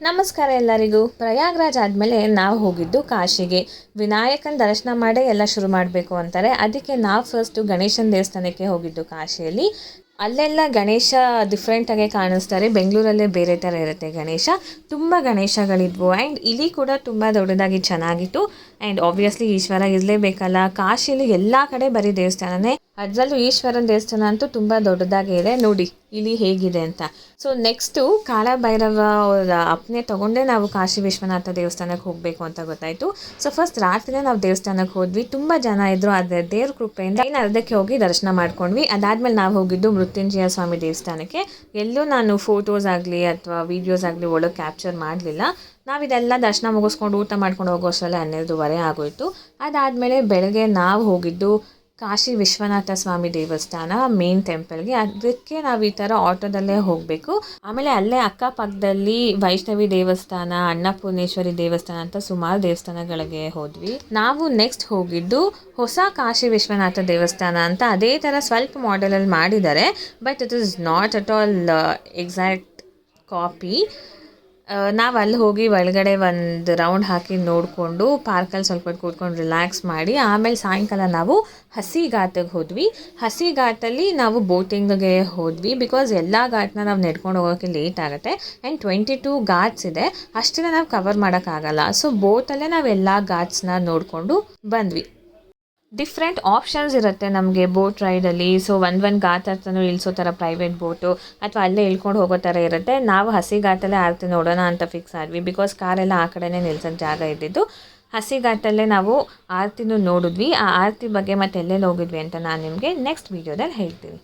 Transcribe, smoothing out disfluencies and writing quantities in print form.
ನಮಸ್ಕಾರ ಎಲ್ಲರಿಗೂ. ಪ್ರಯಾಗ್ರಾಜ್ ಆದಮೇಲೆ ನಾವು ಹೋಗಿದ್ದು ಕಾಶಿಗೆ. ವಿನಾಯಕನ ದರ್ಶನ ಮಾಡೇ ಎಲ್ಲ ಶುರು ಮಾಡಬೇಕು ಅಂತಾರೆ. ಅದಕ್ಕೆ ನಾವು ಫಸ್ಟು ಗಣೇಶನ ದೇವಸ್ಥಾನಕ್ಕೆ ಹೋಗಿದ್ದು ಕಾಶಿಯಲ್ಲಿ. ಅಲ್ಲೆಲ್ಲ ಗಣೇಶ ಡಿಫ್ರೆಂಟಾಗೆ ಕಾಣಿಸ್ತಾರೆ. ಬೆಂಗಳೂರಲ್ಲೇ ಬೇರೆ ಥರ ಇರುತ್ತೆ ಗಣೇಶ. ತುಂಬ ಗಣೇಶಗಳಿದ್ವು ಆ್ಯಂಡ್ ಇಲ್ಲಿ ಕೂಡ ತುಂಬ ದೊಡ್ಡದಾಗಿ ಚೆನ್ನಾಗಿತ್ತು. ಆ್ಯಂಡ್ ಆಬ್ವಿಯಸ್ಲಿ ಈಶ್ವರ ಇರಲೇಬೇಕಲ್ಲ. ಕಾಶಿಲಿ ಎಲ್ಲ ಕಡೆ ಬರೀ ದೇವಸ್ಥಾನನೇ, ಅದರಲ್ಲೂ ಈಶ್ವರನ ದೇವಸ್ಥಾನ ಅಂತೂ ತುಂಬ ದೊಡ್ಡದಾಗಿ ಇದೆ. ನೋಡಿ ಇಲ್ಲಿ ಹೇಗಿದೆ ಅಂತ. ಸೊ ನೆಕ್ಸ್ಟು ಕಾಳಭೈರವ ಅವರ ಅಪ್ಪನೆ ತೊಗೊಂಡೇ ನಾವು ಕಾಶಿ ವಿಶ್ವನಾಥ ದೇವಸ್ಥಾನಕ್ಕೆ ಹೋಗಬೇಕು ಅಂತ ಗೊತ್ತಾಯಿತು. ಸೊ ಫಸ್ಟ್ ರಾತ್ರಿನೇ ನಾವು ದೇವಸ್ಥಾನಕ್ಕೆ ಹೋದ್ವಿ. ತುಂಬ ಜನ ಇದ್ದರು. ಆದರೆ ದೇವ್ರ ಕೃಪೆಯಿಂದ ಅರ್ಧಕ್ಕೆ ಹೋಗಿ ದರ್ಶನ ಮಾಡ್ಕೊಂಡ್ವಿ. ಅದಾದಮೇಲೆ ನಾವು ಹೋಗಿದ್ದು ಮೃತ್ಯುಂಜಯ ಸ್ವಾಮಿ ದೇವಸ್ಥಾನಕ್ಕೆ. ಎಲ್ಲೂ ನಾನು ಫೋಟೋಸ್ ಆಗಲಿ ಅಥವಾ ವೀಡಿಯೋಸ್ ಆಗಲಿ ಒಳಗೆ ಕ್ಯಾಪ್ಚರ್ ಮಾಡಲಿಲ್ಲ. ನಾವಿದೆಲ್ಲ ದರ್ಶನ ಮುಗಿಸ್ಕೊಂಡು ಊಟ ಮಾಡ್ಕೊಂಡು ಹೋಗೋಷ್ಟರಲ್ಲೇ 12:30 ಆಗೋಯಿತು. ಅದಾದಮೇಲೆ ಬೆಳಗ್ಗೆ ನಾವು ಹೋಗಿದ್ದು ಕಾಶಿ ವಿಶ್ವನಾಥ ಸ್ವಾಮಿ ದೇವಸ್ಥಾನ ಮೇನ್ ಟೆಂಪಲ್ಗೆ. ಅದಕ್ಕೆ ನಾವು ಈ ಥರ ಆಟೋದಲ್ಲೇ ಹೋಗಬೇಕು. ಆಮೇಲೆ ಅಲ್ಲೇ ಅಕ್ಕಪಕ್ಕದಲ್ಲಿ ವೈಷ್ಣವಿ ದೇವಸ್ಥಾನ, ಅನ್ನಪೂರ್ಣೇಶ್ವರಿ ದೇವಸ್ಥಾನ ಅಂತ ಸುಮಾರು ದೇವಸ್ಥಾನಗಳಿಗೆ ಹೋದ್ವಿ. ನಾವು ನೆಕ್ಸ್ಟ್ ಹೋಗಿದ್ದು ಹೊಸ ಕಾಶಿ ವಿಶ್ವನಾಥ ದೇವಸ್ಥಾನ ಅಂತ. ಅದೇ ಥರ ಸ್ವಲ್ಪ ಮಾಡೆಲಲ್ಲಿ ಮಾಡಿದ್ದಾರೆ, but it is not at all exact copy. ನಾವು ಅಲ್ಲಿ ಹೋಗಿ ಒಳಗಡೆ ಒಂದು ರೌಂಡ್ ಹಾಕಿ ನೋಡಿಕೊಂಡು ಪಾರ್ಕಲ್ಲಿ ಸ್ವಲ್ಪ ಕೂತ್ಕೊಂಡು ರಿಲ್ಯಾಕ್ಸ್ ಮಾಡಿ ಆಮೇಲೆ ಸಾಯಂಕಾಲ ನಾವು ಹಸಿ ಘಾಟಿಗೆ ಹೋದ್ವಿ. ಹಸಿ ಘಾಟಲ್ಲಿ ನಾವು ಬೋಟಿಂಗ್ಗೆ ಹೋದ್ವಿ. ಬಿಕಾಸ್ ಎಲ್ಲ ಘಾಟ್ನ ನಾವು ನಡ್ಕೊಂಡು ಹೋಗೋಕ್ಕೆ ಲೇಟ್ ಆಗುತ್ತೆ ಆ್ಯಂಡ್ 22 ಘಾಟ್ಸ್ ಇದೆ. ಅಷ್ಟೆಲ್ಲ ನಾವು ಕವರ್ ಮಾಡೋಕ್ಕಾಗಲ್ಲ. ಸೊ ಬೋಟಲ್ಲೇ ನಾವು ಎಲ್ಲ ಘಾಟ್ಸ್ನ ನೋಡಿಕೊಂಡು ಬಂದ್ವಿ. ಡಿಫ್ರೆಂಟ್ ಆಪ್ಷನ್ಸ್ ಇರುತ್ತೆ ನಮಗೆ ಬೋಟ್ ರೈಡಲ್ಲಿ. ಸೊ ಒಂದು ಘಾಟ್ ಹತ್ರನೂ ಇಳಿಸೋ ಥರ ಪ್ರೈವೇಟ್ ಬೋಟು ಅಥವಾ ಅಲ್ಲೇ ಇಳ್ಕೊಂಡು ಹೋಗೋ ಥರ ಇರುತ್ತೆ. ನಾವು ಹಸಿ ಘಾಟಲ್ಲೇ ಆರತಿ ನೋಡೋಣ ಅಂತ ಫಿಕ್ಸ್ ಆದ್ವಿ. ಬಿಕಾಸ್ ಕಾರೆಲ್ಲ ಆ ಕಡೆನೇ ನಿಲ್ಸೋಕ್ಕೆ ಜಾಗ ಇದ್ದಿದ್ದು. ಹಸಿ ಘಾಟಲ್ಲೇ ನಾವು ಆರತಿನೂ ನೋಡಿದ್ವಿ. ಆ ಆರತಿ ಬಗ್ಗೆ ಮತ್ತೆ ಎಲ್ಲೆಲ್ಲಿ ಹೋಗಿದ್ವಿ ಅಂತ ನಾನು ನಿಮಗೆ ನೆಕ್ಸ್ಟ್ ವೀಡಿಯೋದಲ್ಲಿ ಹೇಳ್ತೀನಿ.